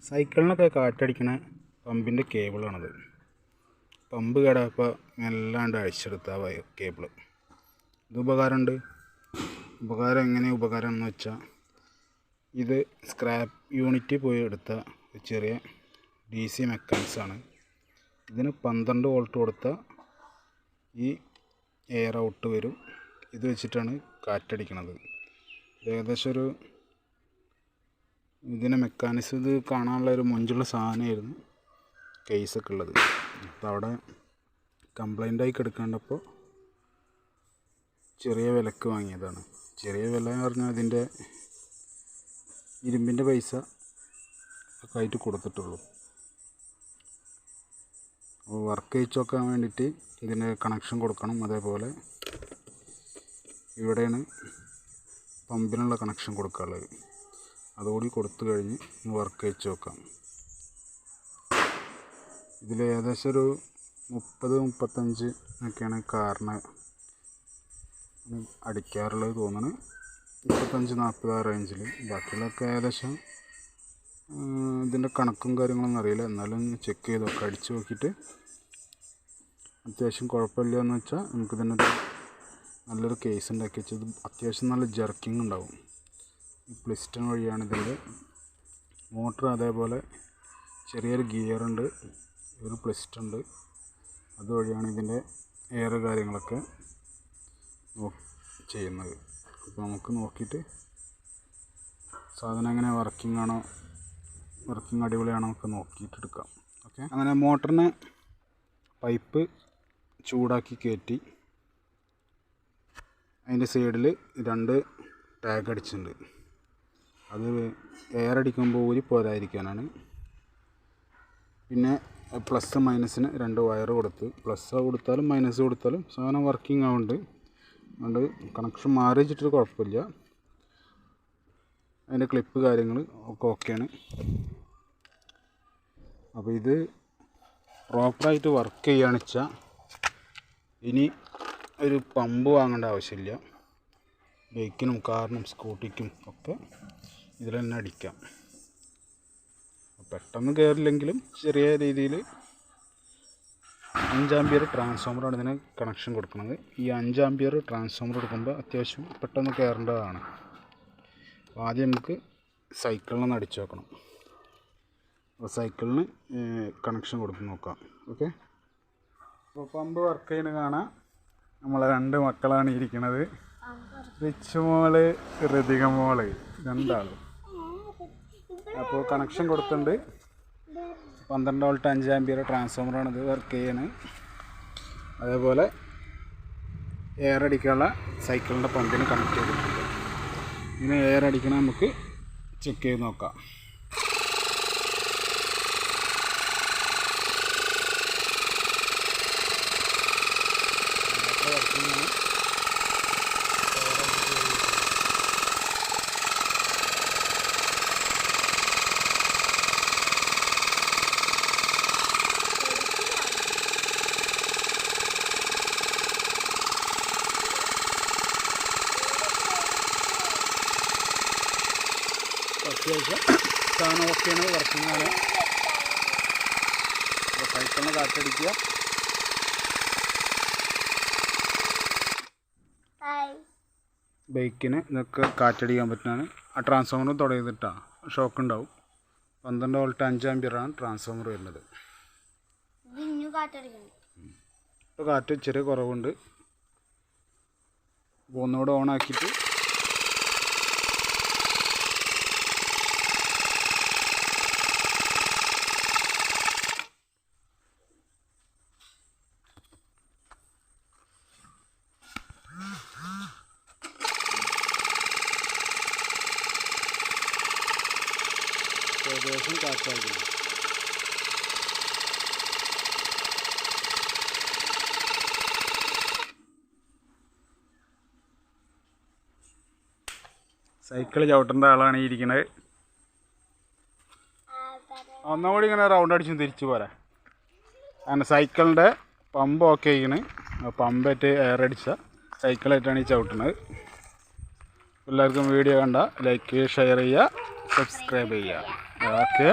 സൈക്കിളിനൊക്കെ കാറ്റടിക്കണ പമ്പിൻ്റെ കേബിളാണത്. Pump കേടായപ്പോൾ മെല്ലാണ്ട് അഴിച്ചെടുത്ത cable. ഇത് ഉപകാരമുണ്ട്. ഉപകാരം എങ്ങനെ ഉപകാരമെന്ന് വെച്ചാൽ, ഇത് സ്ക്രാപ്പ് യൂണിറ്റ് പോയി എടുത്ത ചെറിയ DC മെക്കാനിക്സാണ്. ഇതിന് 12 വോൾട്ട് കൊടുത്താൽ ഈ എയർ ഔട്ട് വരും. ഇത് വെച്ചിട്ടാണ് കാറ്റടിക്കണത്. ഏകദേശം ഇതിൻ്റെ മെക്കാനിക്സ് ഇത് കാണാനുള്ള ഒരു മൊഞ്ചുള്ള സാധനമായിരുന്നു കേസൊക്കെ ഉള്ളത്. അപ്പോൾ അവിടെ കംപ്ലൈൻ്റായി കിടക്കേണ്ടപ്പോൾ ചെറിയ വിലക്ക് വാങ്ങിയതാണ്. ചെറിയ വില എന്ന് പറഞ്ഞാൽ അതിൻ്റെ ഇരുമ്പിൻ്റെ പൈസ ഒക്കെ ആയിട്ട് കൊടുത്തിട്ടുള്ളൂ. അപ്പോൾ വർക്ക് അയച്ചു നോക്കാൻ വേണ്ടിയിട്ട് ഇതിൻ്റെ കണക്ഷൻ കൊടുക്കണം. അതേപോലെ ഇവിടെയാണ് പമ്പിനുള്ള കണക്ഷൻ കൊടുക്കാനുള്ളത്. അതുകൂടി കൊടുത്തു കഴിഞ്ഞ് വർക്ക് അയച്ചു നോക്കാം. ഇതിൽ ഏകദേശം ഒരു 30-35 ഒക്കെയാണ് കാറിന് അടിക്കാറുള്ളത് തോന്നുന്നത്. 35-40 ആ റേഞ്ചിൽ. ബാക്കിയുള്ളതൊക്കെ ഏകദേശം ഇതിൻ്റെ കണക്കും കാര്യങ്ങളൊന്നും അറിയില്ല. എന്നാലും ചെക്ക് ചെയ്തൊക്കെ അടിച്ച് നോക്കിയിട്ട് അത്യാവശ്യം കുഴപ്പമില്ല എന്ന് വെച്ചാൽ നമുക്കിതിനൊരു നല്ലൊരു കേസ് ഉണ്ടാക്കി വെച്ചത്. അത്യാവശ്യം നല്ല ജർക്കിങ് ഉണ്ടാവും. ഈ പിസ്റ്റൺ വഴിയാണ് ഇതിൻ്റെ മോട്ടർ. അതേപോലെ ചെറിയൊരു ഗിയറുണ്ട്, ഒരു പിസ്റ്റൺ ഉണ്ട്. അതുവഴിയാണ് ഇതിൻ്റെ എയർ കാര്യങ്ങളൊക്കെ ചെയ്യുന്നത്. അപ്പോൾ നമുക്ക് നോക്കിയിട്ട് സാധനം എങ്ങനെ വർക്കിംഗ് അടിപൊളിയാണോ ഒക്കെ നോക്കിയിട്ട് എടുക്കാം. ഓക്കെ. അങ്ങനെ മോട്ടറിന് പൈപ്പ് ചൂടാക്കി കയറ്റി അതിൻ്റെ സൈഡിൽ 2 ടാഗ് അടിച്ചിട്ടുണ്ട്. അത് എയർ അടിക്കുമ്പോൾ ഊരി പോരാതിരിക്കാനാണ്. പിന്നെ പ്ലസ് മൈനസിന് 2 വയർ കൊടുത്ത്, പ്ലസ് കൊടുത്താലും മൈനസ് കൊടുത്താലും സാധനം വർക്കിംഗ് ആവുന്നുണ്ട്. അതുകൊണ്ട് കണക്ഷൻ മാറി വെച്ചിട്ടൊരു കുഴപ്പമില്ല. അതിൻ്റെ ക്ലിപ്പ് കാര്യങ്ങൾ ഒക്കെ ഓക്കെയാണ്. അപ്പോൾ ഇത് പ്രോപ്പറായിട്ട് വർക്ക് ചെയ്യുകയാണെന്ന് വെച്ചാൽ ഇനി ഒരു പമ്പ് വാങ്ങേണ്ട ആവശ്യമില്ല. ബൈക്കിനും കാറിനും സ്കൂട്ടിക്കും ഒക്കെ ഇതിൽ തന്നെ അടിക്കാം. പെട്ടെന്ന് കയറില്ലെങ്കിലും ചെറിയ രീതിയിൽ 5 ആമ്പിയർ ട്രാൻസ്ഫോമറാണ് ഇതിന് കണക്ഷൻ കൊടുക്കുന്നത്. ഈ 5 ആമ്പിയർ ട്രാൻസ്ഫോമർ കൊടുക്കുമ്പോൾ അത്യാവശ്യം പെട്ടെന്ന് കയറേണ്ടതാണ്. അപ്പോൾ ആദ്യം നമുക്ക് സൈക്കിളിനൊന്ന് അടിച്ചു നോക്കണം. അപ്പോൾ സൈക്കിളിന് കണക്ഷൻ കൊടുത്ത് നോക്കാം. ഓക്കെ. അപ്പോൾ പമ്പ് വർക്ക് ചെയ്യുന്നത് കാണാം. നമ്മളെ 2 മക്കളാണ് ഇരിക്കുന്നത്. റിച്ച് മോള്, ഋതിക മോള്, 2 ആളും. അപ്പോൾ കണക്ഷൻ കൊടുത്തിട്ടുണ്ട്. 12 വോൾട്ട് 5 ആമ്പിയർ ട്രാൻസ്ഫോമറാണ് ഇത് വർക്ക് ചെയ്യണത്. അതേപോലെ എയർ അടിക്കാനുള്ള സൈക്കിളിൻ്റെ പമ്പിന് കണക്ട് ചെയ്തിട്ടുണ്ട്. ഇങ്ങനെ എയർ അടിക്കണ നമുക്ക് ചെക്ക് ചെയ്ത് നോക്കാം. വർക്കിങ്ങാണ്. അത്യാവശ്യം സാധനം ഓക്കെയാണ്, വർക്കിങ്ങാണ്. അപ്പോൾ സൈക്കിളിന് കാറ്റടിക്കുക. ബൈക്കിന് ഇതൊക്കെ കാറ്റടിക്കാൻ പറ്റുന്നതാണ്. ആ ട്രാൻസ്ഫോമർ തുടങ്ങിയിട്ടാണ് ഷോക്ക് ഉണ്ടാവും. 12 വോൾട്ട് 5 ആമ്പിയറാണ് ട്രാൻസ്ഫോമർ വരുന്നത്. ഇപ്പോൾ കാറ്റ് ചെറിയ കുറവുണ്ട്. ഒന്നുകൂടെ ഓണാക്കിയിട്ട് ഏകദേശം കാറ്റായിരിക്കണം. സൈക്കിൾ ചവിട്ടേണ്ട ആളാണ് ഈ ഇരിക്കുന്നത്. ഒന്നുകൂടി ഇങ്ങനെ റൗണ്ട് അടിച്ചും തിരിച്ചു പോരാ. അങ്ങനെ സൈക്കിളിൻ്റെ പമ്പ് ഓക്കെ ചെയ്യണ്. പമ്പായിട്ട് എയർ അടിച്ച സൈക്കിളായിട്ടാണ് ഈ ചവിട്ടുന്നത്. എല്ലാവർക്കും വീഡിയോ കണ്ട ലൈക്ക്, ഷെയർ ചെയ്യുക, സബ്സ്ക്രൈബ് ചെയ്യുക. ഓക്കെ.